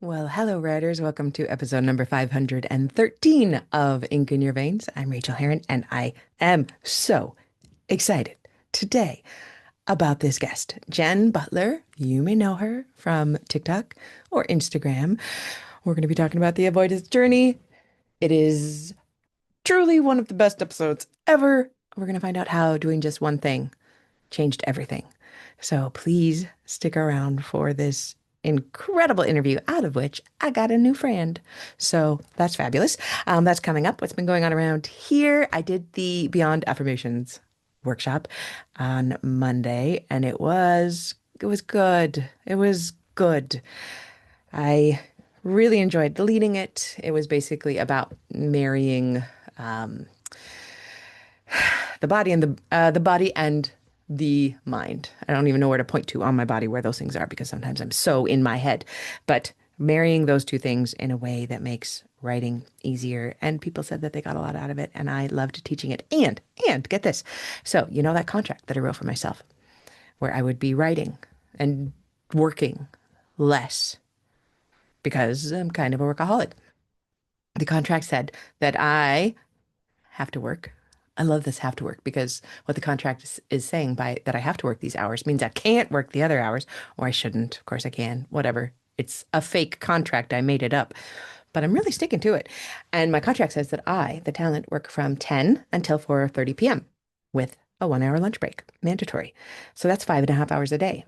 Well, hello, writers. Welcome to episode number 513 of Ink in Your Veins. I'm Rachael Herron, and I am so excited today about this guest, Jen Butler. You may know her from TikTok or Instagram. We're going to be talking about the avoidance journey. It is truly one of the best episodes ever. We're going to find out how doing just one thing changed everything. So please stick around for this incredible interview, out of which I got a new friend. So that's fabulous. That's coming up. What's been going on around here? I did the Beyond Affirmations workshop on Monday, and it was good. It was good. I really enjoyed leading it. It was basically about marrying um, the body and the mind. I don't even know where to point to on my body where those things are because sometimes I'm so in my head. But marrying those two things in a way that makes writing easier. And people said that they got a lot out of it, and I loved teaching it. And get this. So, you know that contract that I wrote for myself where I would be writing and working less because I'm kind of a workaholic. The contract said that I have to work. I love this have to work because what the contract is saying by that I have to work these hours means I can't work the other hours, or I shouldn't. Of course I can, whatever. It's a fake contract. I made it up, but I'm really sticking to it. And my contract says that I, the talent, work from 10 until 4:30 p.m. with a 1 hour lunch break, mandatory. So that's 5.5 hours a day,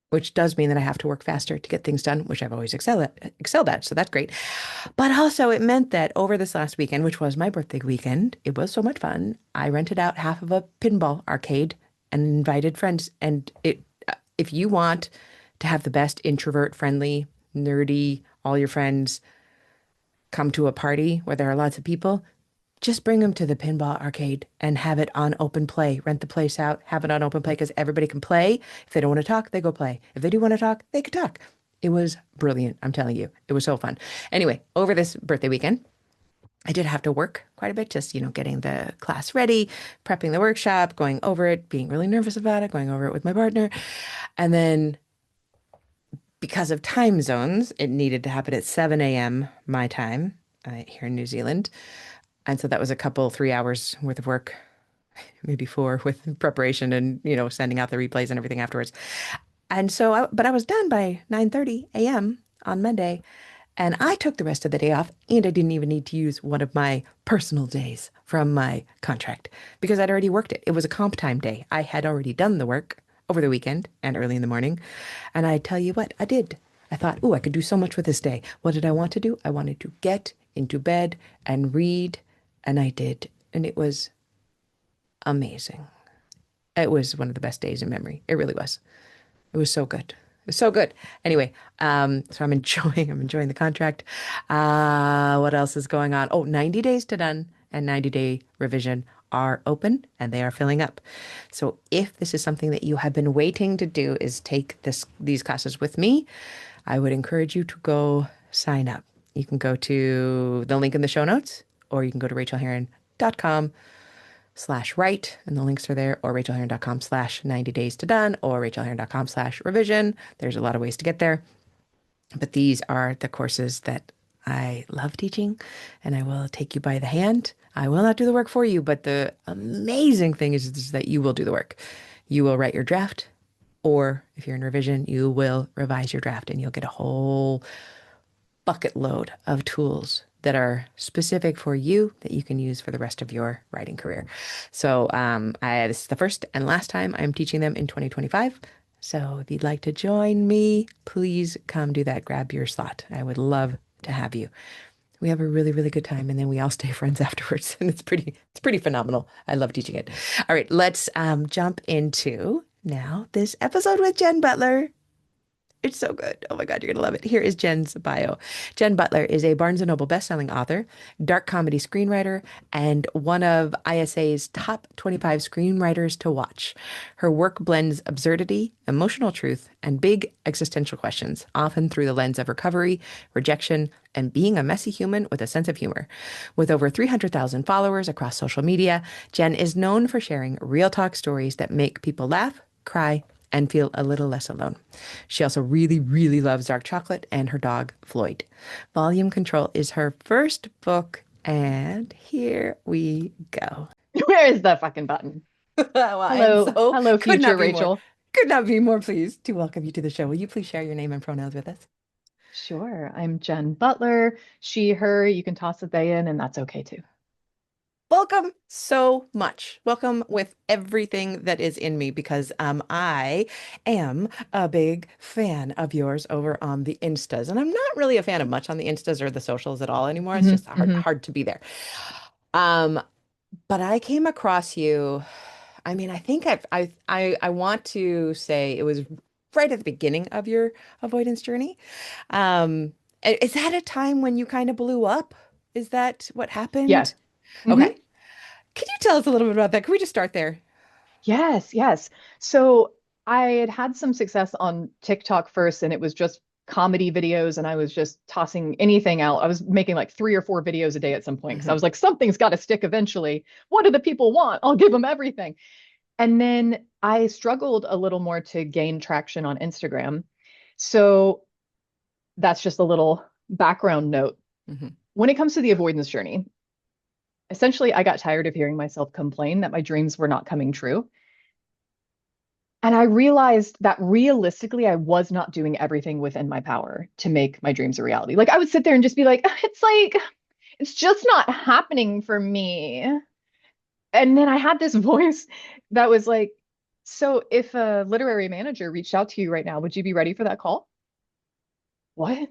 which does mean that I have to work faster to get things done, which I've always excelled at. So that's great. But also, it meant that over this last weekend, which was my birthday weekend, it was so much fun. I rented out half of a pinball arcade and invited friends. And if you want to have the best introvert friendly, nerdy, all your friends come to a party where there are lots of people, just bring them to the pinball arcade and have it on open play. Rent the place out, have it on open play because everybody can play. If they don't want to talk, they go play. If they do want to talk, they can talk. It was brilliant. I'm telling you, it was so fun. Anyway, over this birthday weekend, I did have to work quite a bit, just, getting the class ready, prepping the workshop, going over it, being really nervous about it, going over it with my partner. And then because of time zones, it needed to happen at 7 a.m. my time here in New Zealand. And so that was a couple, 3 hours worth of work, maybe four with preparation and, sending out the replays and everything afterwards. And so, but I was done by 9:30 a.m. on Monday, and I took the rest of the day off, and I didn't even need to use one of my personal days from my contract because I'd already worked it. It was a comp time day. I had already done the work over the weekend and early in the morning. And I tell you what, I did. I thought, oh, I could do so much with this day. What did I want to do? I wanted to get into bed and read, and I did. And it was amazing. It was one of the best days in memory. It really was. It was so good. It was so good. Anyway, so I'm enjoying the contract. What else is going on? Oh, 90 days to done and 90-day revision are open and they are filling up. So if this is something that you have been waiting to do is take these classes with me, I would encourage you to go sign up. You can go to the link in the show notes, or you can go to rachelherron.com/write, and the links are there, or rachelherron.com/90 days to done, or rachelherron.com/revision. There's a lot of ways to get there. But these are the courses that I love teaching, and I will take you by the hand. I will not do the work for you, but the amazing thing is that you will do the work. You will write your draft, or if you're in revision, you will revise your draft, and you'll get a whole bucket load of tools that are specific for you that you can use for the rest of your writing career. So this is the first and last time I'm teaching them in 2025. So if you'd like to join me, please come do that. Grab your slot. I would love to have you. We have a really, really good time, and then we all stay friends afterwards, and it's pretty phenomenal. I love teaching it. All right, let's jump into now this episode with Jen Butler. It's so good. Oh my God, you're going to love it. Here is Jen's bio. Jen Butler is a Barnes& Noble bestselling author, dark comedy screenwriter, and one of ISA's top 25 screenwriters to watch. Her work blends absurdity, emotional truth, and big existential questions, often through the lens of recovery, rejection, and being a messy human with a sense of humor. With over 300,000 followers across social media, Jen is known for sharing real talk stories that make people laugh, cry, and feel a little less alone. She also really, really loves dark chocolate and her dog, Floyd. Volume Control is her first book, and here we go. Where is the fucking button? Well, I am Hello, so hello, future Rachel. could not be more pleased to welcome you to the show. Will you please share your name and pronouns with us? Sure, I'm Jen Butler. She, her, you can toss a they in, and that's okay too. Welcome so much. Welcome with everything that is in me because I am a big fan of yours over on the Instas. And I'm not really a fan of much on the Instas or the socials at all anymore. It's just Hmm. hard to be there. Um, but I came across you. I mean, I think I want to say it was right at the beginning of your avoidance journey. Um, is that a time when you kind of blew up? Is that what Yeah. happened? Hmm. Okay. Can you tell us a little bit about that? Can we just start there? Yes, yes. So I had had some success on TikTok first, and it was just comedy videos, and I was just tossing anything out. I was making like 3 or 4 videos a day at some point because I Hmm. was like, something's got to stick eventually. What do the people want? I'll give them everything. And then I struggled a little more to gain traction on Instagram. So that's just a little background note. Hmm. When it comes to the avoidance journey, essentially, I got tired of hearing myself complain that my dreams were not coming true. And I realized that realistically, I was not doing everything within my power to make my dreams a reality. Like I would sit there and just be it's just not happening for me. And then I had this voice that was like, so if a literary manager reached out to you right now, would you be ready for that call? What?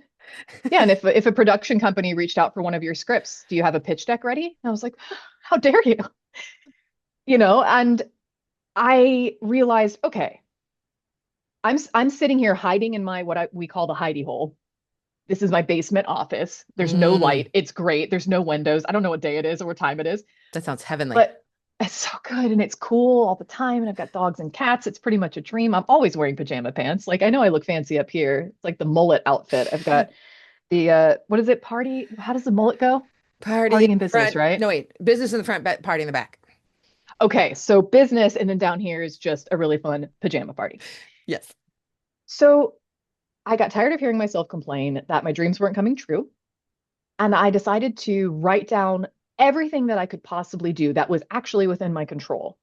Yeah, and if a production company reached out for one of your scripts, do you have a pitch deck ready? And I was like, how dare you? And I realized, okay, I'm sitting here hiding in my what we call the hidey hole. This is my basement office. There's no Mm, light. It's great. There's no windows. I don't know what day it is or what time it is, that sounds heavenly. but it's so good and it's cool all the time. And I've got dogs and cats. It's pretty much a dream. I'm always wearing pajama pants. Like I know I look fancy up here. It's like the mullet outfit. I've got the what is it? Party. How does the mullet go? Party in Party in the business, front. right? No, wait. Business in the front, party in the back. Okay, so business, and then down here is just a really fun pajama party. Yes. So I got tired of hearing myself complain that my dreams weren't coming true. And I decided to write down everything that I could possibly do that was actually within my control,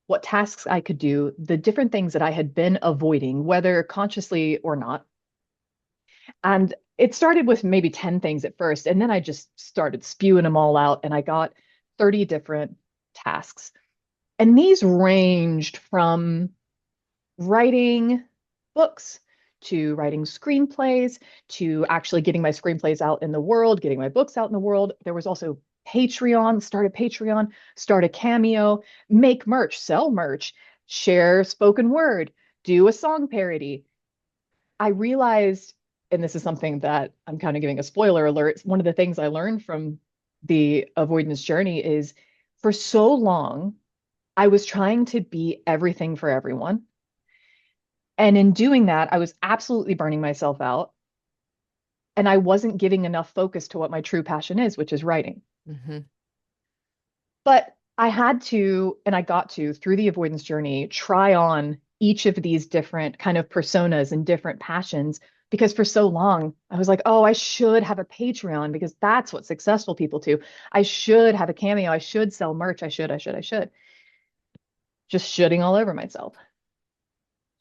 what tasks I could do, the different things that I had been avoiding, whether consciously or not. And it started with maybe 10 things at first. And then I just started spewing them all out. And I got 30 different tasks. And these ranged from writing books to writing screenplays to actually getting my screenplays out in the world, getting my books out in the world. There was also Patreon, start a Patreon, start a Cameo, make merch, sell merch, share spoken word, do a song parody. I realized, and this is something that I'm kind of giving a spoiler alert, one of the things I learned from the avoidance journey is for so long, I was trying to be everything for everyone. And in doing that, I was absolutely burning myself out. And I wasn't giving enough focus to what my true passion is, which is writing. Hmm. But I had to, and I got to, through the avoidance journey, try on each of these different kind of personas and different passions. Because for so long, I was like, oh, I should have a Patreon because that's what successful people do. I should have a Cameo. I should sell merch. I should. Just shitting all over myself.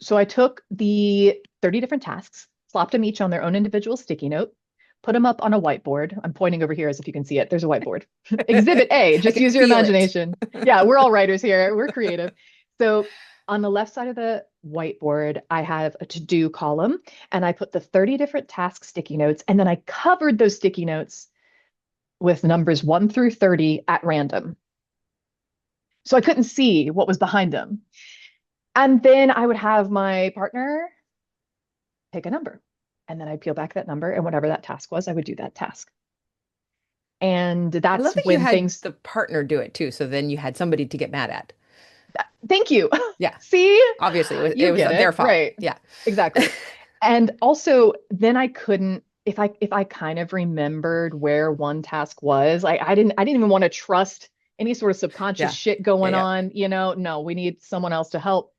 So I took the 30 different tasks, slapped them each on their own individual sticky note, put them up on a whiteboard. I'm pointing over here as if you can see it. There's a whiteboard. Exhibit A, I just can use your feel it. imagination. Yeah, we're all writers here. We're creative. So on the left side of the whiteboard, I have a to-do column and I put the 30 different task sticky notes and then I covered those sticky notes with numbers 1 through 30 at random. So I couldn't see what was behind them. And then I would have my partner pick a number. And then I'd peel back that number. And whatever that task was, I would do that task. And I love that's that you when had things, the partner do it too, so then you had somebody to get mad at. thank you. Yeah. See, Obviously, it you was get their it. fault. Right. Yeah. Exactly. And also then I couldn't, if I kind of remembered where one task was, like I didn't even want to trust any sort of subconscious Yeah. shit Yeah. going Yeah. on, no, we need someone else to help.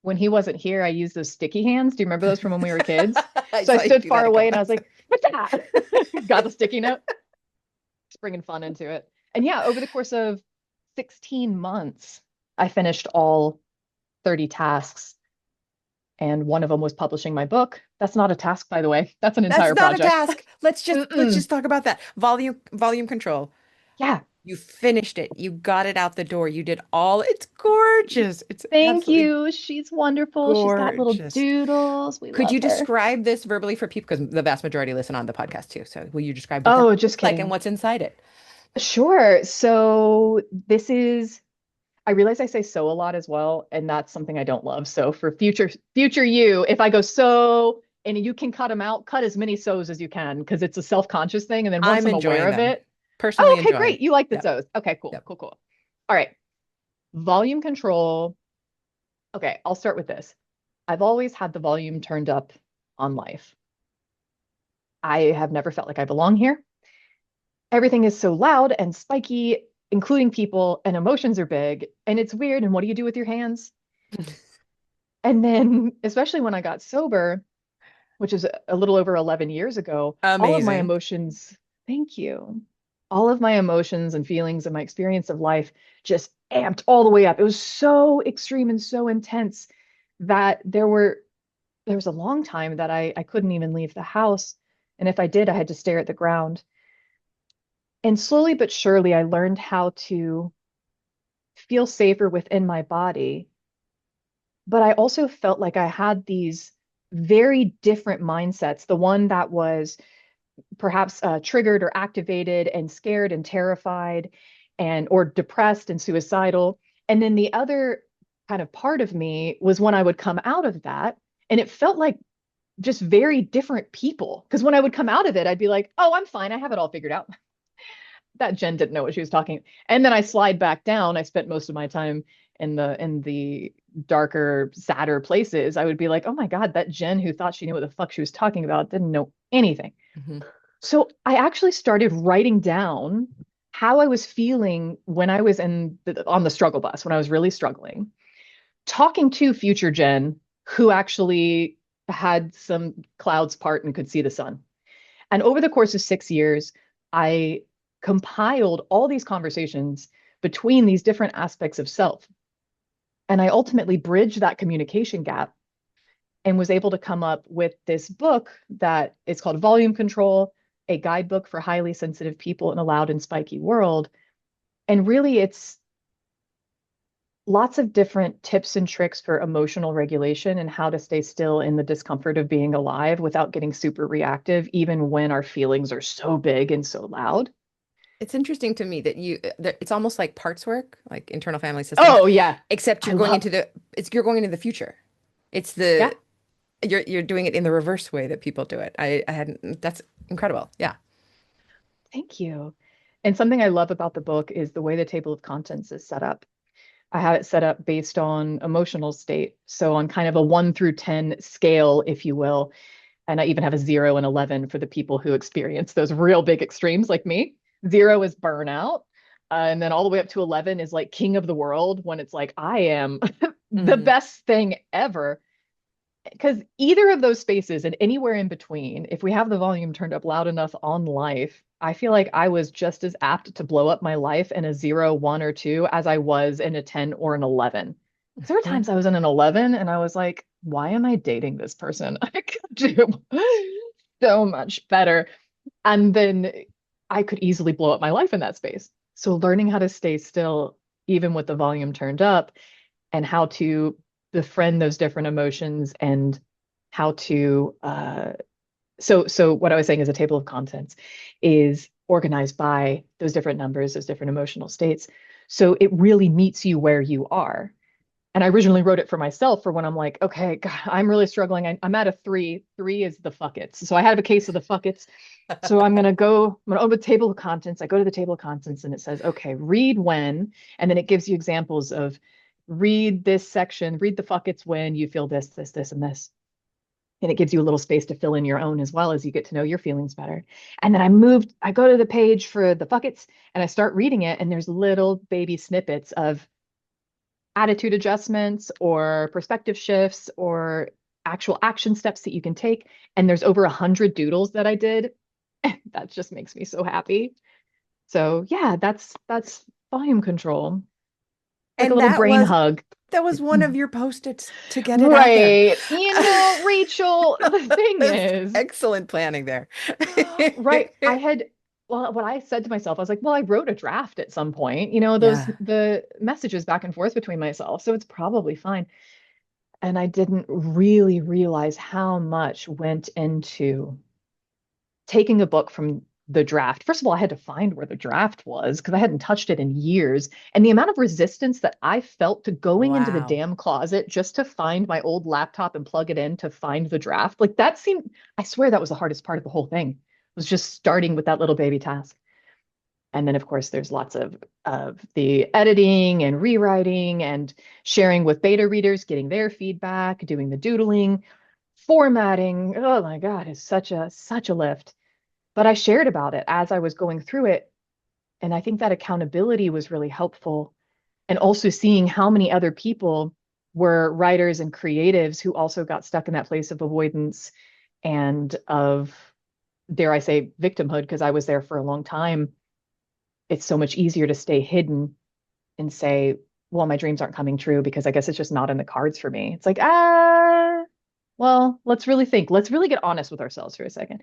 when he wasn't here, I used those sticky hands. Do you remember those from when we were kids? I So I saw you stood do far that a away couple and I was times. like, what's that? Got the sticky note, just bringing fun into it. And yeah, over the course of 16 months, I finished all 30 tasks. And one of them was publishing my book. That's not a task, by the way. That's an That's entire not a project. task. Let's just talk about that. Volume control. Yeah. You finished it. You got it out the door. You did all. It's gorgeous. It's Thank absolutely you. She's wonderful. She's got little gorgeous. doodles. We Could love you her. describe this verbally for people? Because the vast majority listen on the podcast too. So will you describe what that Oh, book just looks like and kidding. what's inside it? Sure. So this is, I realize I say so a lot as well, and that's something I don't love. So for future you, if I go so and you can cut them out, cut as many so's as you can because it's a self-conscious thing. And then once I'm I'm aware enjoying of them. it, oh, Personally okay, enjoying. great. You like the Yep. so's. Okay, cool, Yep. cool, cool. All right. Volume control. Okay, I'll start with this. I've always had the volume turned up on life. I have never felt like I belong here. Everything is so loud and spiky, including people, and emotions are big, and it's weird. And what do you do with your hands? And then, especially when I got sober, which is a little over 11 years ago, all of my Amazing. emotions, thank you, all of my emotions and feelings and my experience of life just amped all the way up. It was so extreme and so intense that there was a long time that I couldn't even leave the house. And if I did, I had to stare at the ground. And slowly but surely, I learned how to feel safer within my body. But I also felt like I had these very different mindsets. The one that was perhaps triggered or activated and scared and terrified and or depressed and suicidal. And then the other kind of part of me was when I would come out of that, and it felt like just very different people. Because when I would come out of it, I'd be like, oh, I'm fine. I have it all figured out. That Jen didn't know what she was talking. And then I slide back down. I spent most of my time in the darker, sadder places. I would be like, oh my God, that Jen who thought she knew what the fuck she was talking about didn't know anything. Mhm. So I actually started writing down how I was feeling when I was on the struggle bus, when I was really struggling, talking to future Jen, who actually had some clouds part and could see the sun. And over the course of 6 years, I compiled all these conversations between these different aspects of self. And I ultimately bridged that communication gap and was able to come up with this book that is called Volume Control, a guidebook for highly sensitive people in a loud and spiky world. And really, it's lots of different tips and tricks for emotional regulation and how to stay still in the discomfort of being alive without getting super reactive, even when our feelings are so big and so loud. It's interesting to me that it's almost like parts work, like internal family systems, Oh, yeah. except I love, you're going into the future. It's yeah, you're doing it in the reverse way that people do it. I hadn't, that's incredible. Yeah. thank you. And something I love about the book is the way the table of contents is set up. I have it set up based on emotional state. So on kind of a 1 through 10 scale, if you will. And I even have a 0 and 11 for the people who experience those real big extremes like me. 0 is burnout. And then all the way up to 11 is like king of the world when it's like, I am the Hmm. best thing ever. Because either of those spaces and anywhere in between, if we have the volume turned up loud enough on life, I feel like I was just as apt to blow up my life in a 0, 1, or 2 as I was in a 10 or an 11. Because there were Hmm. times I was in an 11 and I was like, why am I dating this person? I could do so much better. And then I could easily blow up my life in that space. So learning how to stay still, even with the volume turned up, and how to befriend those different emotions and how to so what I was saying is a table of contents is organized by those different numbers, those different emotional states. So it really meets you where you are. And I originally wrote it for myself for when I'm like, okay, God, I'm really struggling. I'm at a 3. 3 is the fuck it's. So I have a case of the fuck it's. So I'm gonna open the table of contents. I go to the table of contents and it says, okay, read when, and then it gives you examples of read this section, read the fuck it's when you feel this, this, this, and this. And it gives you a little space to fill in your own as well as you get to know your feelings better. And then I go to the page for the fuck it's and I start reading it, and there's little baby snippets of attitude adjustments or perspective shifts or actual action steps that you can take. And there's over 100 doodles that I did. That just makes me so happy. So yeah, that's volume control. Like a And little brain hug. that was one of your post-its to get it out there. Right. Rachel, the thing That's is, excellent planning there. right, well, what I said to myself, I was like, well, I wrote a draft at some point, Yeah. the messages back and forth between myself, so it's probably fine. And I didn't really realize how much went into taking a book from the draft. First of all, I had to find where the draft was because I hadn't touched it in years. And the amount of resistance that I felt to going into the Wow. damn closet just to find my old laptop and plug it in to find the draft, like that seemed, I swear that was the hardest part of the whole thing, was just starting with that little baby task. And then, of course, there's lots of the editing and rewriting and sharing with beta readers, getting their feedback, doing the doodling, formatting. Oh my God, it's such a lift. But I shared about it as I was going through it. And I think that accountability was really helpful. And also seeing how many other people were writers and creatives who also got stuck in that place of avoidance and of, dare I say, victimhood, because I was there for a long time. It's so much easier to stay hidden and say, well, my dreams aren't coming true because I guess it's just not in the cards for me. It's like, well, let's really think. Let's really get honest with ourselves for a second.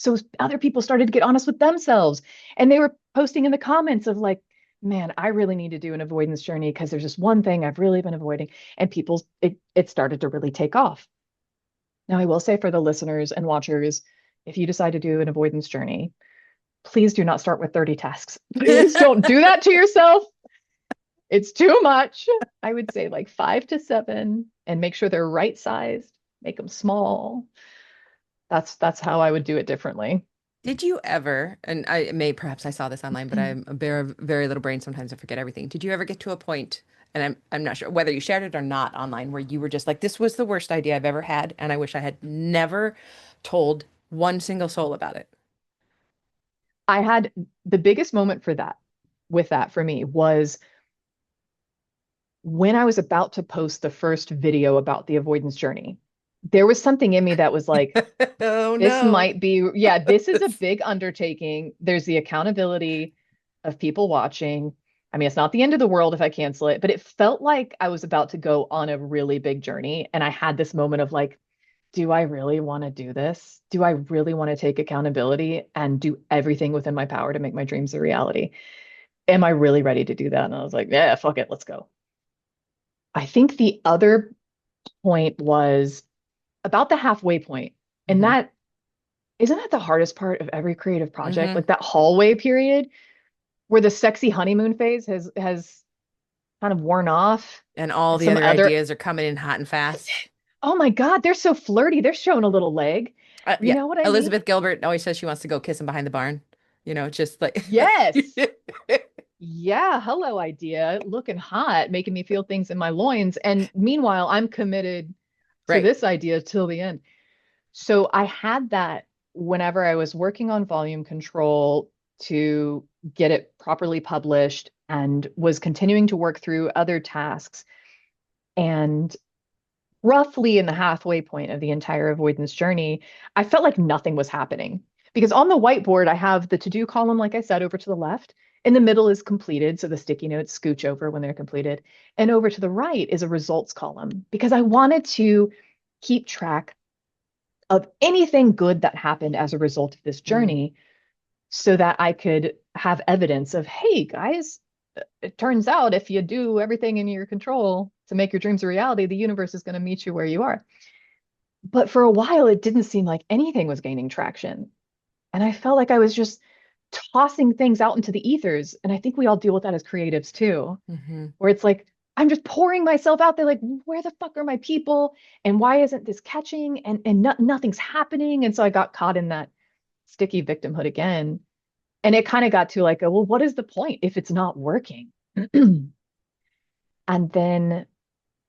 So other people started to get honest with themselves, and they were posting in the comments of like, man, I really need to do an avoidance journey because there's just one thing I've really been avoiding. And it started to really take off. Now, I will say for the listeners and watchers, if you decide to do an avoidance journey, please do not start with 30 tasks. Please don't do that to yourself. It's too much. I would say like 5 to 7 and make sure they're right sized, make them small. That's how I would do it differently. Did you ever, and perhaps I saw this online, but I'm a bear of very little brain. Sometimes I forget everything. Did you ever get to a point, and I'm not sure whether you shared it or not online, where you were just like, this was the worst idea I've ever had, and I wish I had never told one single soul about it. I had the biggest moment for that with that for me was when I was about to post the first video about the avoidance journey. There was something in me that was like, Oh this no. might be, yeah, this is a big undertaking. There's the accountability of people watching. I mean, it's not the end of the world if I cancel it, but it felt like I was about to go on a really big journey. And I had this moment of like, do I really want to do this? Do I really want to take accountability and do everything within my power to make my dreams a reality? Am I really ready to do that? And I was like, yeah, fuck it, let's go. I think the other point was about the halfway point. And Hmm. that isn't that the hardest part of every creative project? Hmm. Like that hallway period where the sexy honeymoon phase has kind of worn off. And all And the some other other, ideas are coming in hot and fast. oh my God, they're so flirty. They're showing a little leg. You Yeah, know what I mean? Elizabeth Gilbert always says she wants to go kiss him behind the barn. Just like Yes. Yeah, hello idea, looking hot, making me feel things in my loins. And meanwhile, I'm committed to right. this idea till the end. So I had that whenever I was working on volume control to get it properly published and was continuing to work through other tasks. And roughly in the halfway point of the entire avoidance journey, I felt like nothing was happening. Because on the whiteboard, I have the to do column, like I said, over to the left. In the middle is completed. So the sticky notes scooch over when they're completed. And over to the right is a results column because I wanted to keep track of anything good that happened as a result of this Mm. journey so that I could have evidence of, hey, guys, it turns out if you do everything in your control to make your dreams a reality, the universe is going to meet you where you are. But for a while, it didn't seem like anything was gaining traction. And I felt like I was just tossing things out into the ethers. And I think we all deal with that as creatives too, Hmm. where it's like, I'm just pouring myself out there, like, where the fuck are my people? And why isn't this catching? And nothing's happening. And so I got caught in that sticky victimhood again. And it kind of got to like, well, what is the point if it's not working? And then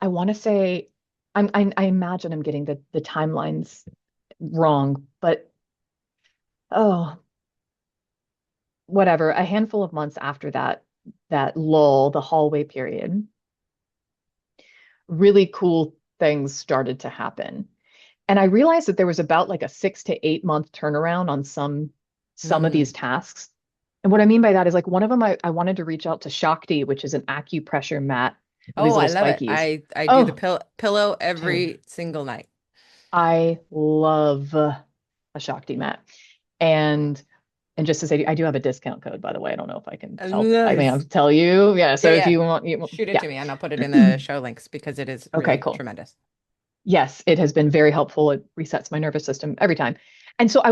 I want to say, I imagine I'm getting the timelines wrong, but oh, whatever. A handful of months after that lull, the hallway period, really cool things started to happen. And I realized that there was about like a 6 to 8 month turnaround on some of these Mm. tasks. And what I mean by that is like one of them, I wanted to reach out to Shakti, which is an acupressure mat with these Oh, I little love it. spikies. I do the Oh, pillow dude, every single night. I love a Shakti mat. And and just to say, I do have a discount code, by the way. I don't know if I can tell. I mean, I'll Nice. tell you. Yeah. Yeah, So if yeah. you want, Shoot it yeah. to me and I'll put it in the show links because it is Okay, really cool. tremendous. Yes, it has been very helpful. It resets my nervous system every time. And so I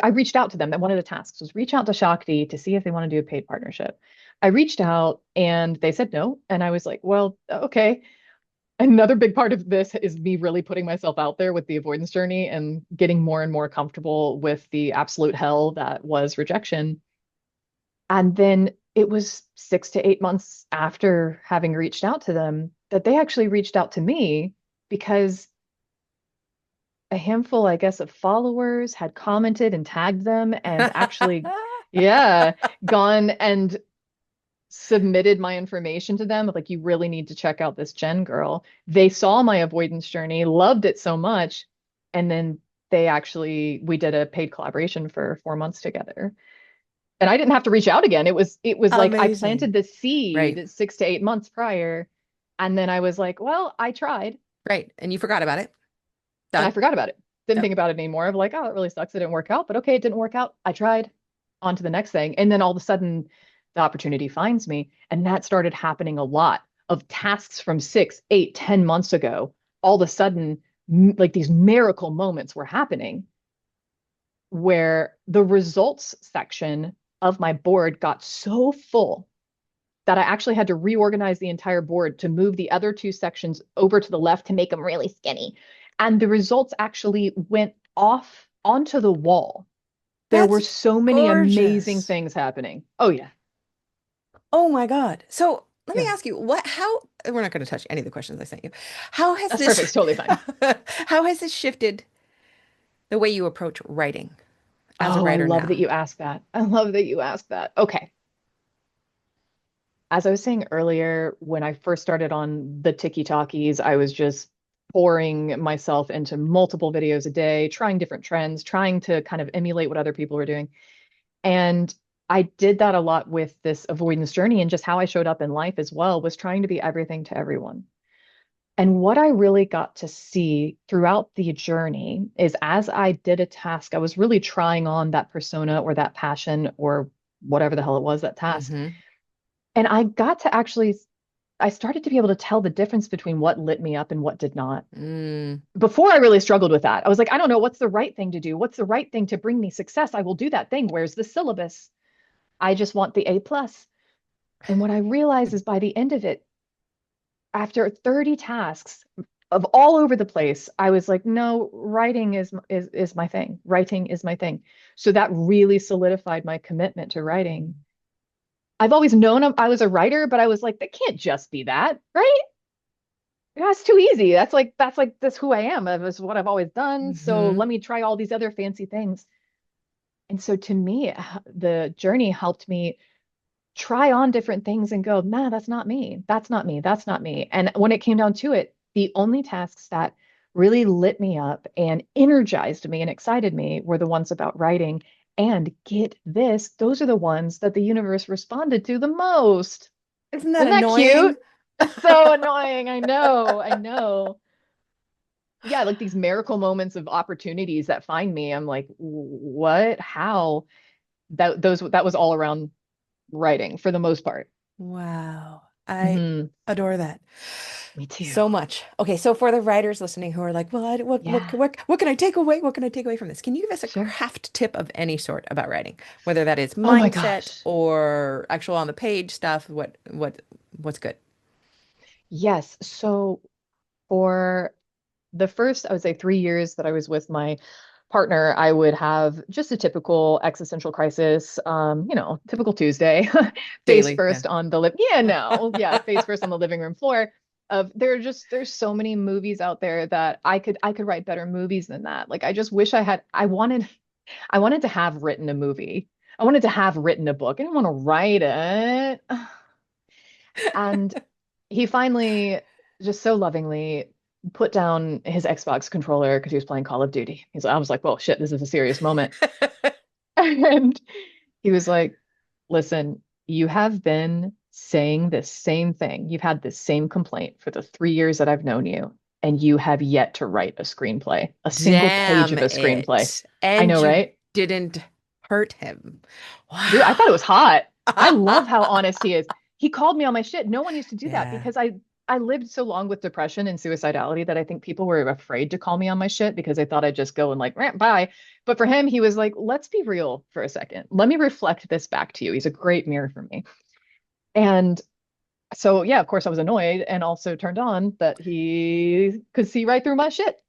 reached out to them. That one of the tasks was reach out to Shakti to see if they want to do a paid partnership. I reached out and they said no. And I was like, well, okay. Another big part of this is me really putting myself out there with the avoidance journey and getting more and more comfortable with the absolute hell that was rejection. And then it was 6 to 8 months after having reached out to them that they actually reached out to me because a handful, I guess, of followers had commented and tagged them and actually, yeah, gone and submitted my information to them. Like, you really need to check out this Jen girl. They saw my avoidance journey, loved it so much. And then we did a paid collaboration for 4 months together. And I didn't have to reach out again. It was like I Amazing. planted the Right. seed 6 to 8 months prior. And then I was like, well, I tried. Right. And you forgot about it. And I Done. forgot about it. Didn't Yep. think about it anymore. Of like, oh, it really sucks. It didn't work out, but okay, it didn't work out. I tried. On to the next thing. And then all of a sudden, the opportunity finds me. And that started happening a lot of tasks from 6, 8, 10 months ago. All of a sudden, like these miracle moments were happening where the results section of my board got so full that I actually had to reorganize the entire board to move the other two sections over to the left to make them really skinny. And the results actually went off onto the wall. There were That's so many amazing gorgeous. things happening. Oh, yeah. Oh my God. So let me Yeah. ask you, how, we're not going to touch any of the questions I sent you. How has That's perfect. this, It's totally fine. how has this shifted the way you approach writing as a Oh, I writer love that now? you asked that. I love that you asked that. Okay. As I was saying earlier, when I first started on the TikTokies, I was just pouring myself into multiple videos a day, trying different trends, trying to kind of emulate what other people were doing. And I did that a lot with this avoidance journey, and just how I showed up in life as well was trying to be everything to everyone. And what I really got to see throughout the journey is as I did a task, I was really trying on that persona or that passion or whatever the hell it was, that task. Hmm. And I started to be able to tell the difference between what lit me up and what did not. Mm. Before I really struggled with that. I was like, I don't know what's the right thing to do. What's the right thing to bring me success? I will do that thing. Where's the syllabus? I just want the A plus. And what I realized is by the end of it, after 30 tasks of all over the place, I was like, no, writing is my thing. Writing is my thing. So that really solidified my commitment to writing. I've always known I was a writer, but I was like, that can't just be that, right? That's too easy. That's who I am. That was what I've always done. So Hmm. let me try all these other fancy things. And so to me, the journey helped me try on different things and go, nah, that's not me. That's not me. That's not me. And when it came down to it, the only tasks that really lit me up and energized me and excited me were the ones about writing. And get this, those are the ones that the universe responded to the most. Isn't that Isn't that annoying? cute? So annoying. I know. I know. Yeah, like these miracle moments of opportunities that find me. I'm like, what? How? That was all around writing for the most part. Wow. I Hmm. adore that Me too. so much. Okay, so for the writers listening who are like, well, Yeah, what can I take away? What can I take away from this? Can you give us a sure. craft tip of any sort about writing, whether that is Oh my mindset gosh. or actual on the page stuff? What's good? Yes. So for the first, I would say 3 years that I was with my partner, I would have just a typical existential crisis, typical Tuesday, face Daily, yeah. first on the yeah, no, yeah, face first on the living room floor. There's so many movies out there that I could write better movies than that. Like I just wish I wanted to have written a movie. I wanted to have written a book. I didn't want to write it. And he finally just so lovingly put down his Xbox controller because he was playing Call of Duty. I was like, well, shit, this is a serious moment. And he was like, listen, you have been saying this same thing. You've had this same complaint for the 3 years that I've known you, and you have yet to write a screenplay, a single page Damn of a screenplay. it. I And know, you right? didn't hurt him. Dude, I thought it Wow. was hot. I love how honest he is. He called me on my shit. No one used to do that Yeah. because I lived so long with depression and suicidality that I think people were afraid to call me on my shit because they thought I'd just go and like rant bye. But for him, he was like, let's be real for a second. Let me reflect this back to you. He's a great mirror for me. And so yeah, of course I was annoyed and also turned on that he could see right through my shit.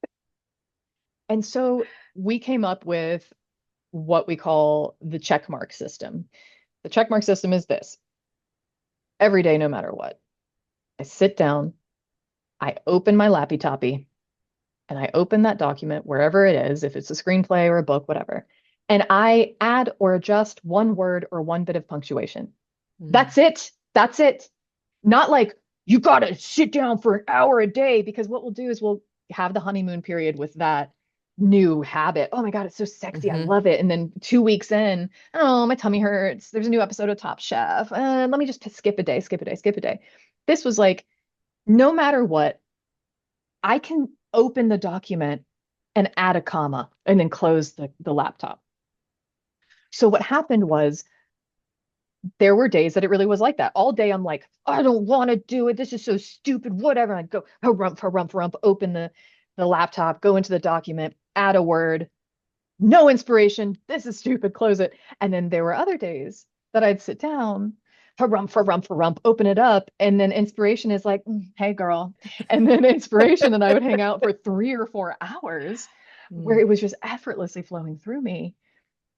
And so we came up with what we call the check mark system. The check mark system is this: every day, no matter what, I sit down, I open my lappy toppy, and I open that document wherever it is, if it's a screenplay or a book, whatever, and I add or adjust one word or one bit of punctuation. Mm. That's it. That's it. Not like you got to sit down for an hour a day, because what we'll do is we'll have the honeymoon period with that new habit. Oh my God, it's so sexy. I Hmm. love it. And then 2 weeks in, oh, my tummy hurts. There's a new episode of Top Chef. Let me just skip a day, skip a day, skip a day. This was like, no matter what, I can open the document and add a comma and then close the laptop. So what happened was there were days that it really was like that. All day I'm like, I don't want to do it. This is so stupid. Whatever. And I'd go harump, harump, harump, open the laptop, go into the document, add a word, no inspiration. This is stupid. Close it. And then there were other days that I'd sit down, harump, harump, harump, open it up, and then inspiration is like, hey girl. And then inspiration, and I would hang out for 3 or 4 hours where Mm. it was just effortlessly flowing through me.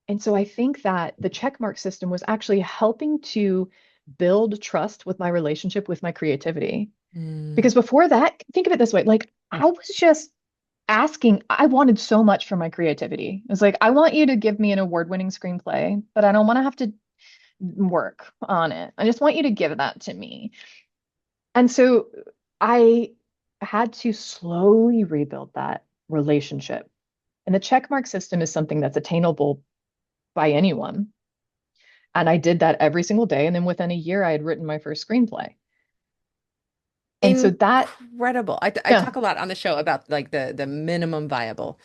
And so I think that the checkmark system was actually helping to build trust with my relationship with my creativity. Mm. Because before that, think of it this way, like I was just asking, I wanted so much from my creativity. It's like, I want you to give me an award-winning screenplay, but I don't want to have to work on it. I just want you to give that to me. And so I had to slowly rebuild that relationship. And the checkmark system is something that's attainable by anyone. And I did that every single day. And then within a year, I had written my first screenplay. And so that, Incredible. I yeah, talk a lot on the show about like the minimum viable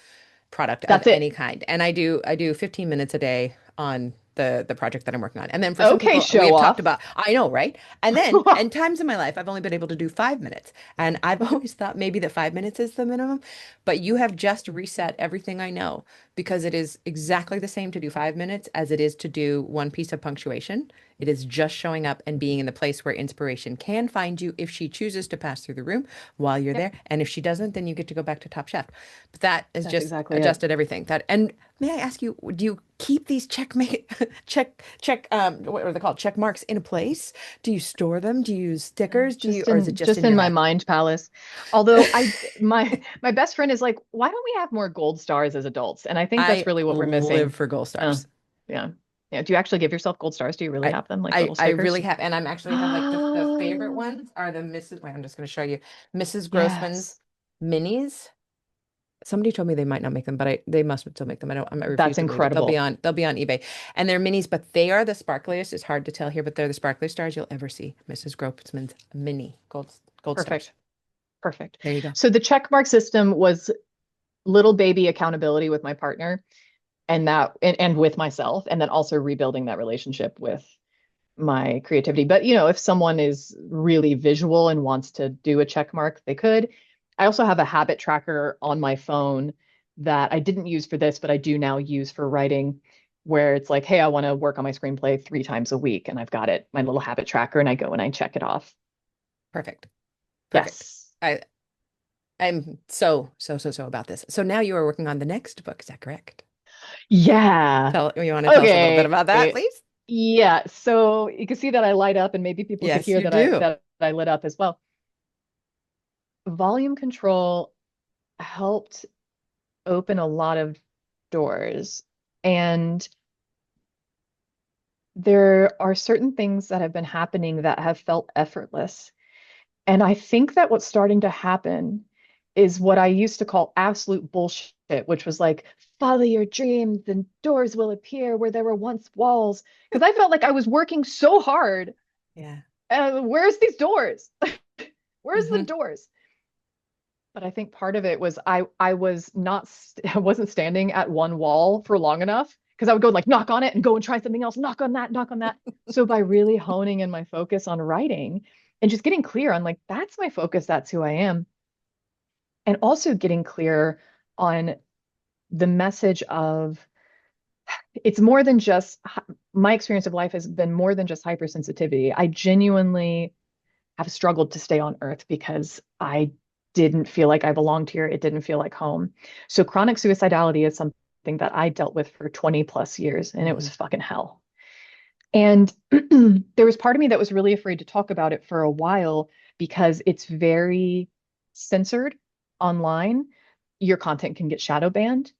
product of that's it. any kind. And I do 15 minutes a day on the project that I'm working on. And then for some Okay, people, we show have talked off. about, I know, right? And then in times in my life, I've only been able to do 5 minutes. And I've always thought maybe that 5 minutes is the minimum, but you have just reset everything I know, because it is exactly the same to do 5 minutes as it is to do one piece of punctuation. It is just showing up and being in the place where inspiration can find you if she chooses to pass through the room while you're Yep, there. And if she doesn't, then you get to go back to Top Chef. But that is that's just exactly it. adjusted everything. That, and may I ask you, do you keep these checkmate check what are they called? Check marks in place? Do you store them? Do you use stickers? Do you, Just or is it in just just in in your my head? mind palace. Although my best friend is like, why don't we have more gold stars as adults? And I think that's I really what we're live missing. for gold Uh, stars. yeah. Yeah. Do you actually give yourself gold stars? Do you really I have them like I little I really stickers? have, and I'm actually have like the favorite ones are the Mrs. Wait, I'm just going to show you Mrs. Grossman's Yes. minis. Somebody told me they might not make them, but they must still make them. I refuse That's to believe it. They'll be incredible. on eBay. And they're minis, but they are the sparkliest. It's hard to tell here, but they're the sparkliest stars you'll ever see. Mrs. Grossman's mini gold stars. Perfect. Perfect. There you go. So the check mark system was little baby accountability with my partner, and with myself, and then also rebuilding that relationship with my creativity. But if someone is really visual and wants to do a check mark, they could. I also have a habit tracker on my phone that I didn't use for this, but I do now use for writing, where it's like, hey, I want to work on my screenplay 3 times a week, and I've got it, my little habit tracker, and I go and I check it off. Perfect. Perfect. Yes. I'm so about this. So now you are working on the next book. Is that correct? Yeah. You want to tell us a little bit Okay. about that, please? Yeah. So you can see that I light up, and maybe people could Yes, hear you that I do. that I lit up as well. Volume control helped open a lot of doors. And there are certain things that have been happening that have felt effortless. And I think that what's starting to happen is what I used to call absolute bullshit, which was like, follow your dreams, then doors will appear where there were once walls. Because I felt like I was working so hard. Yeah. Where's these doors? Where's the Hmm. doors? But I think part of it was I was not I wasn't standing at one wall for long enough because I would go like knock on it and go and try something else, knock on that, knock on that. So by really honing in my focus on writing and just getting clear on like that's my focus, that's who I am, and also getting clear on the message of it's more than just my experience of life has been more than just hypersensitivity. I genuinely have struggled to stay on earth because I didn't feel like I belonged here. It didn't feel like home. So chronic suicidality is something that I dealt with for 20 plus years, and it was Hmm. fucking hell. And there was part of me that was really afraid to talk about it for a while because it's very censored online. Your content can get shadow banned.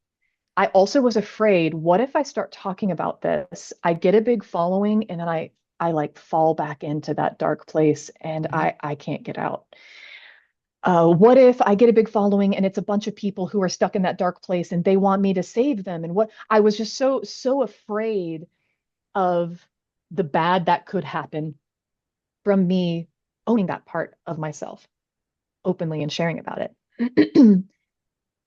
I also was afraid, what if I start talking about this? I get a big following and then I like fall back into that dark place and Hmm. I can't get out. What if I get a big following and it's a bunch of people who are stuck in that dark place and they want me to save them? And what I was just so afraid of the bad that could happen from me owning that part of myself openly and sharing about it.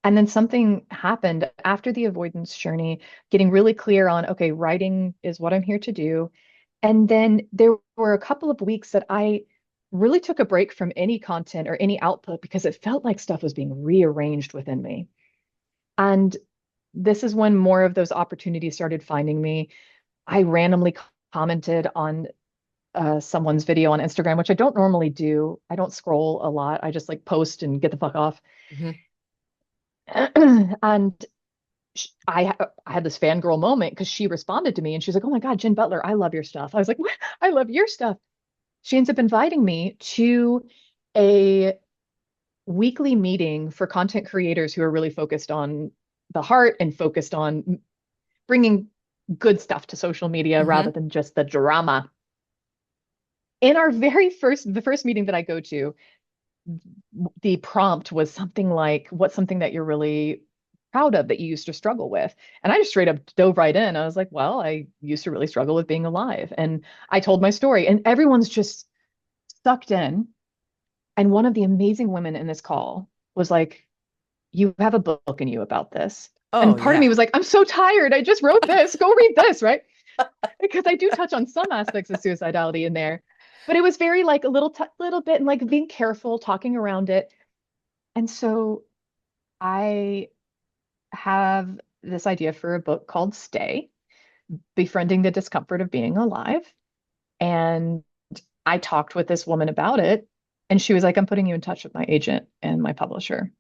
And then something happened after the avoidance journey, getting really clear on, okay, writing is what I'm here to do. And then there were a couple of weeks that I really took a break from any content or any output because it felt like stuff was being rearranged within me. And this is when more of those opportunities started finding me. I randomly commented on someone's video on Instagram, which I don't normally do. I don't scroll a lot. I just like post and get the fuck off. Hmm. And I had this fangirl moment because she responded to me and she's like, "Oh my God, Jen Butler, I love your stuff." I was like, "What? I love your stuff." She ends up inviting me to a weekly meeting for content creators who are really focused on the heart and focused on bringing good stuff to social media rather Hmm. than just the drama. In our very first, the first meeting that I go to, the prompt was something like, what's something that you're really proud of that you used to struggle with? And I just straight up dove right in. I was like, well, I used to really struggle with being alive. And I told my story, and everyone's just sucked in. And one of the amazing women in this call was like, you have a book in you about this. Oh, And part of me yeah. was like, I'm so tired. I just wrote this. Go read this, right? Because I do touch on some aspects of suicidality in there. But it was very like a little bit and like being careful, talking around it. And so I have this idea for a book called Stay, Befriending the Discomfort of Being Alive. And I talked with this woman about it, and she was like, I'm putting you in touch with my agent and my publisher.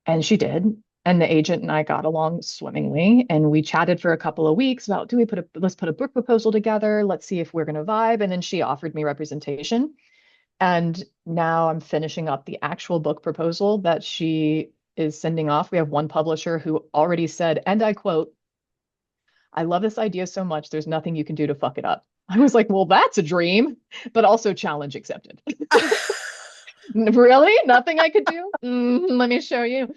And she did. And the agent and I got along swimmingly. And we chatted for a couple of weeks about do we put a let's put a book proposal together. Let's see if we're gonna vibe. And then she offered me representation. And now I'm finishing up the actual book proposal that she is sending off. We have one publisher who already said, and I quote, I love this idea so much, there's nothing you can do to fuck it up. I was like, well, that's a dream, but also challenge accepted. Really? Nothing I could do? Let me show you.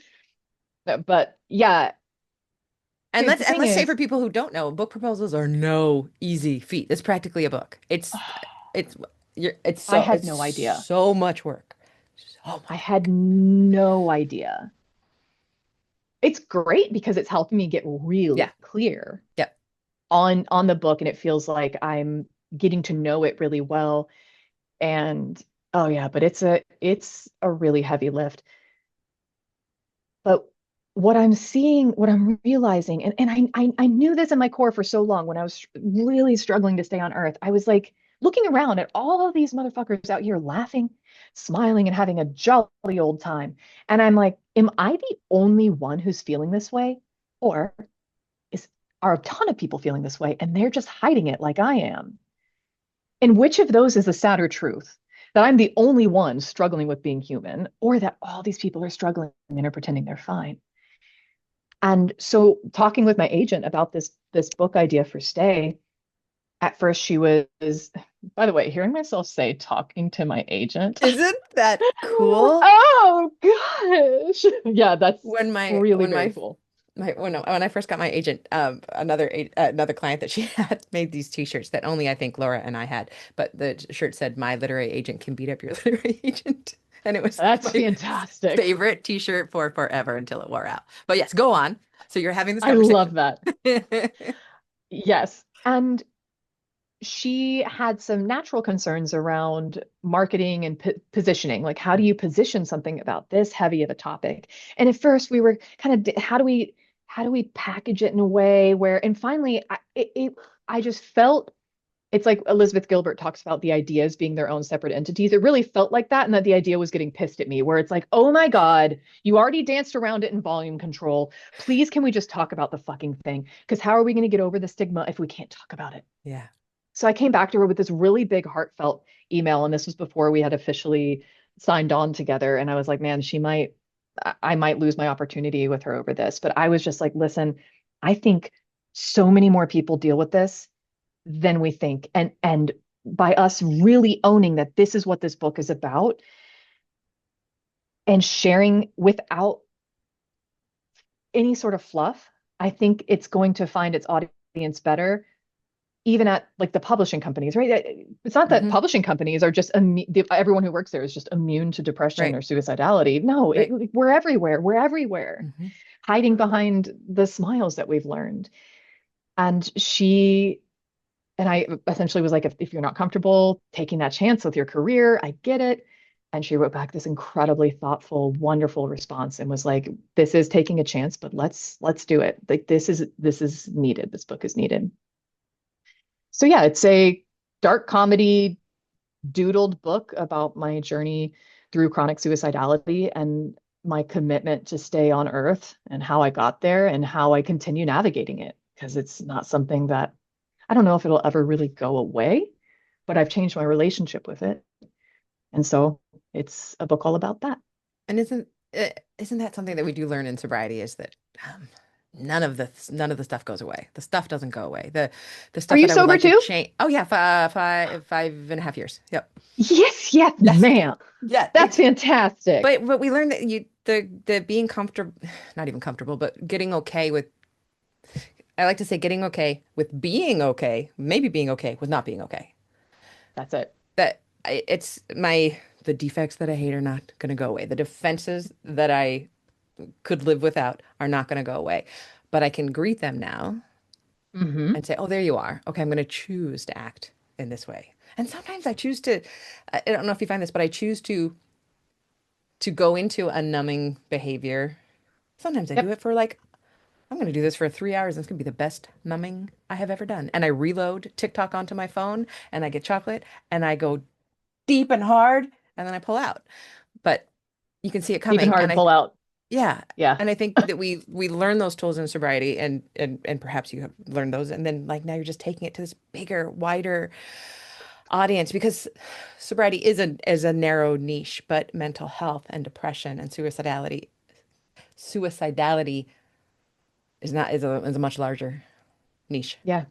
But yeah, And here's let's the and thing let's say for is, people who don't know, book proposals are no easy feat. It's practically a book. It's I had it's no idea. so much work. So I much had work. no idea. It's great because it's helping me get Yeah. really clear Yeah. on the book and it feels like I'm getting to know it really well. And oh yeah, but it's a really heavy lift. But what I'm seeing, what I'm realizing, and I knew this in my core for so long when I was really struggling to stay on Earth. I was like looking around at all of these motherfuckers out here laughing, smiling, and having a jolly old time. And I'm like, am I the only one who's feeling this way? Or is are a ton of people feeling this way and they're just hiding it like I am? And which of those is the sadder truth? That I'm the only one struggling with being human, or that all these people are struggling and are pretending they're fine? And so talking with my agent about this book idea for Stay, at first she was By the way, hearing myself say talking to my agent. Isn't that cool? Oh gosh. Yeah, that's When my really when very my cool. when I first got my agent, another client that she had made these t-shirts that only I think Laura and I had, but the shirt said "My literary agent can beat up your literary agent," and it was That's my fantastic. favorite t-shirt for forever until it wore out. But yes, go on. So you're having this I conversation. love that. Yes. And she had some natural concerns around marketing and positioning. Like, how do you position something about this heavy of a topic? And at first, we were kind of, how do we package it in a way where, and finally, I just felt it's like Elizabeth Gilbert talks about the ideas being their own separate entities. It really felt like that, and that the idea was getting pissed at me, where it's like, oh my God, you already danced around it in volume control. Please, can we just talk about the fucking thing? Because how are we going to get over the stigma if we can't talk about it? Yeah. So I came back to her with this really big, heartfelt email. And this was before we had officially signed on together. And I was like, man, I might lose my opportunity with her over this. But I was just like, listen, I think so many more people deal with this than we think. And by us really owning that this is what this book is about and sharing without any sort of fluff, I think it's going to find its audience better even at like the publishing companies, right? It's not that Hmm. publishing companies are just everyone who works there is just immune to depression Right. or suicidality. No, Right. we're everywhere. We're everywhere, Hmm. hiding behind the smiles that we've learned. And she and I essentially was like, if you're not comfortable taking that chance with your career, I get it. And she wrote back this incredibly thoughtful, wonderful response and was like, this is taking a chance, but let's do it. Like this is needed. This book is needed. So yeah, it's a dark comedy doodled book about my journey through chronic suicidality and my commitment to stay on earth and how I got there and how I continue navigating it because it's not something that I don't know if it'll ever really go away, but I've changed my relationship with it. And so it's a book all about that. And isn't that something that we do learn in sobriety is that none of the stuff goes away. The stuff doesn't go away. The Are stuff you that I would sober like to too? change. Oh yeah, 5.5 years. Yep. Yes, yes, Yes. ma'am. Yeah. That's fantastic. But we learned that the being comfortable, not even comfortable, but getting okay with. I like to say getting okay with being okay, maybe being okay with not being okay. That's it. It's the defects that I hate are not going to go away. The defenses that I could live without are not going to go away. But I can greet them now Hmm. and say, oh, there you are. Okay, I'm going to choose to act in this way. And sometimes I choose to, I don't know if you find this, but I choose to go into a numbing behavior. Sometimes I do Yep. it for like, I'm going to do this for 3 hours and it's going to be the best numbing I have ever done. And I reload TikTok onto my phone and I get chocolate and I go deep and hard and then I pull out. But you can see it Deep and coming. hard And and pull out. yeah. Yeah. And I think that we learn those tools in sobriety and perhaps you have learned those and then like now you're just taking it to this bigger, wider audience because sobriety is a narrow niche, but mental health and depression and suicidality is a much larger niche. Yeah.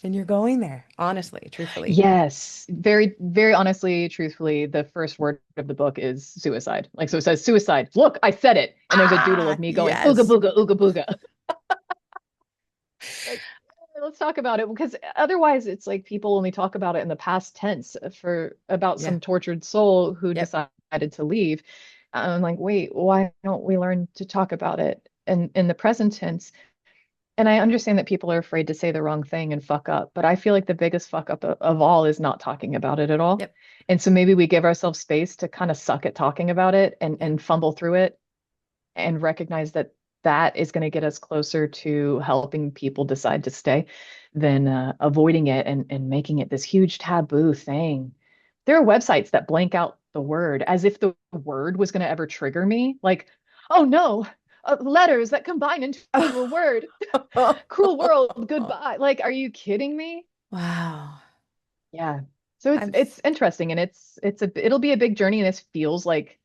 And you're going there, honestly, truthfully. Yes, very, very honestly, truthfully, the first word of the book is suicide. Like, so it says suicide. Look, I said it. And there's a doodle of Ah, me going, ooga yes. booga, ooga booga. Like, let's talk about it because otherwise it's like people only talk about it in the past tense for about Yeah. some tortured soul who Yep. decided to leave. I'm like, wait, why don't we learn to talk about it in the present tense? And I understand that people are afraid to say the wrong thing and fuck up, but I feel like the biggest fuck up of all is not talking about it at all. Yep. And so maybe we give ourselves space to kind of suck at talking about it Yep. and fumble through it and recognize that that is going to get us closer to helping people decide to stay than avoiding it and making it this huge taboo thing. There are websites that blank out the word as if the word was going to ever trigger me. Like, oh no, letters that combine into a word. Cruel world, goodbye. Like, are you kidding me? Wow. Yeah. So it's I'm it's interesting and it'll be a big journey and it feels like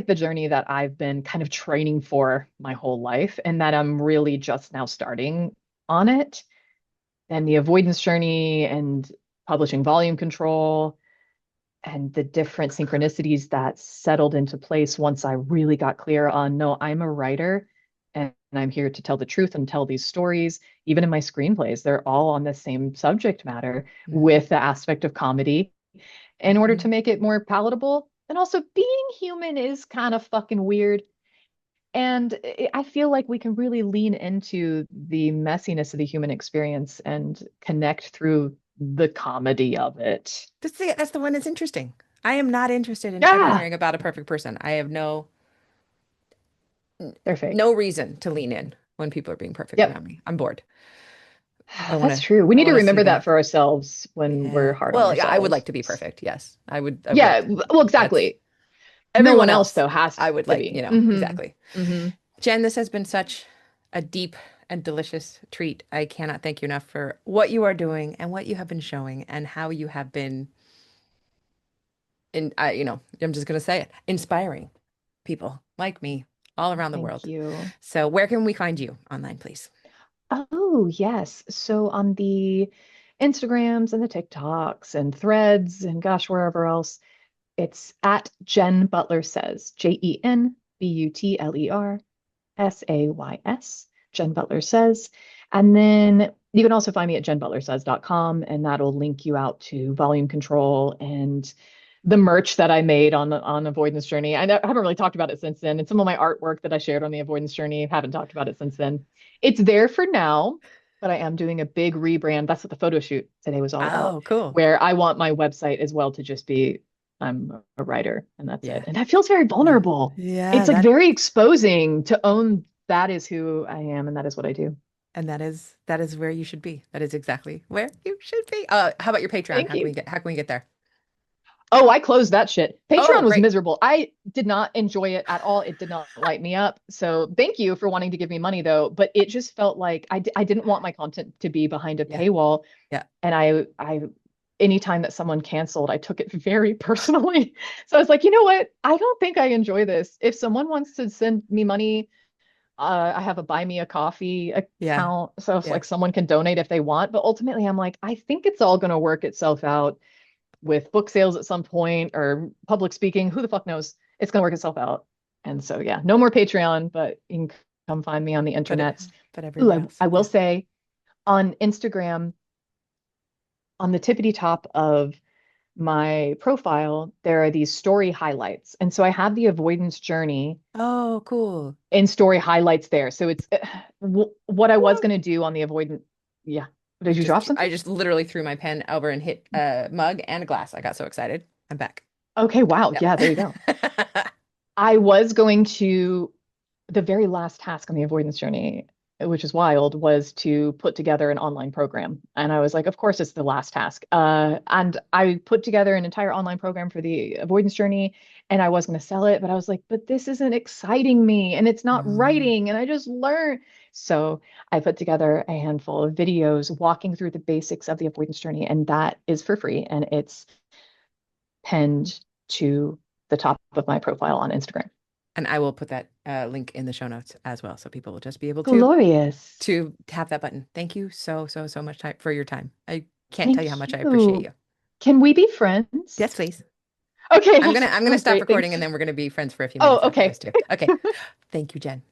the journey that I've been kind of training for my whole life and that I'm really just now starting on it. and the avoidance journey and publishing volume control and the different synchronicities that settled into place once I really got clear on no, I'm a writer and I'm here to tell the truth and tell these stories. Even in my screenplays, they're all on the same subject matter Hmm. with the aspect of comedy in order Hmm. to make it more palatable. And also, being human is kind of fucking weird. And I feel like we can really lean into the messiness of the human experience and connect through the comedy of it. That's the one that's interesting. I am not interested in ever Yeah, hearing about a perfect person. I have they're fake. no reason to lean in when people are being perfect Yep. around me. I'm bored. I want That's to true. We I need to want to see remember that that. for ourselves when we're Yeah. hard on Well, yeah, I would ourselves. like to be perfect. Yes. I would Yeah, like well, that's exactly. No everyone one else, else. though, has I would to like, be. exactly. Hmm. Jen, this has been such a deep and delicious treat. I cannot thank you enough for what you are doing and what you have been showing and how you have been I'm just going to say it, inspiring people like me all around the Thank world. you. So where can we find you online, please? Oh, yes. So on the Instagrams and the TikToks and threads and gosh, wherever else, it's at Jen Butler Says, JenButlerSays. Jen Butler Says. And then you can also find me at jenbutlersays.com, and that'll link you out to volume control and the merch that I made on Avoidance Journey. I haven't really talked about it since then. And some of my artwork that I shared on the Avoidance Journey, haven't talked about it since then. It's there for now, but I am doing a big rebrand. That's what the photo shoot today was all about, Oh, cool. where I want my website as well to just be I'm a writer and that's it. Yeah. And that feels very Yeah. vulnerable. Yeah, It's like very exposing to own that is who I am and that is what I do. that is where you should be. That is exactly where you should be. How about your Patreon? Thank you. How can we get there? Oh, I closed that shit. Oh, Patreon was great. miserable. I did not enjoy it at all. It did not light me up. So thank you for wanting to give me money though. But it just felt like I didn't want my content to be behind a Yeah. paywall. Yeah. And anytime that someone canceled, I took it very personally. So I was like, you know what? I don't think I enjoy this. If someone wants to send me money, I have a buy me a coffee Yeah. account. So it's Yeah. like someone can donate if they want. But ultimately, I'm like, I think it's all going to work itself out with book sales at some point or public speaking. Who the fuck knows? It's going to work itself out. And so, yeah, no more Patreon, but you can come find me on the But internets. but Ooh, everywhere else. I will Yeah. say on Instagram, on the tippity top of my profile, there are these story highlights. And so I have the avoidance journey Oh, cool. in story highlights there. So it's what I was Whoa. going to do on the avoidance. Yeah. Did you drop I something? just literally threw my pen over and hit a mug and a glass. I got so excited. I'm back. Okay. Wow. Yeah. There you go. Yep. I was going to, the very last task on the avoidance journey, which is wild, was to put together an online program. And I was like, of course, it's the last task. And I put together an entire online program for the avoidance journey, and I was going to sell it, but I was like, but this isn't exciting me, and it's not Mm. writing, and I just learned. So I put together a handful of videos walking through the basics of the avoidance journey, and that is for free, and it's pinned to the top of my profile on Instagram. And I will put that link in the show notes as well, so people will just be able Glorious. to tap that button. Thank you so much for your time. I can't tell you how Thank much I appreciate you. you. Can we be friends? Yes, please. Okay, I'm that gonna sounds stop great. recording Thanks. and then we're gonna be friends for a few Oh, minutes after okay. this too. Okay. Thank you, Jen.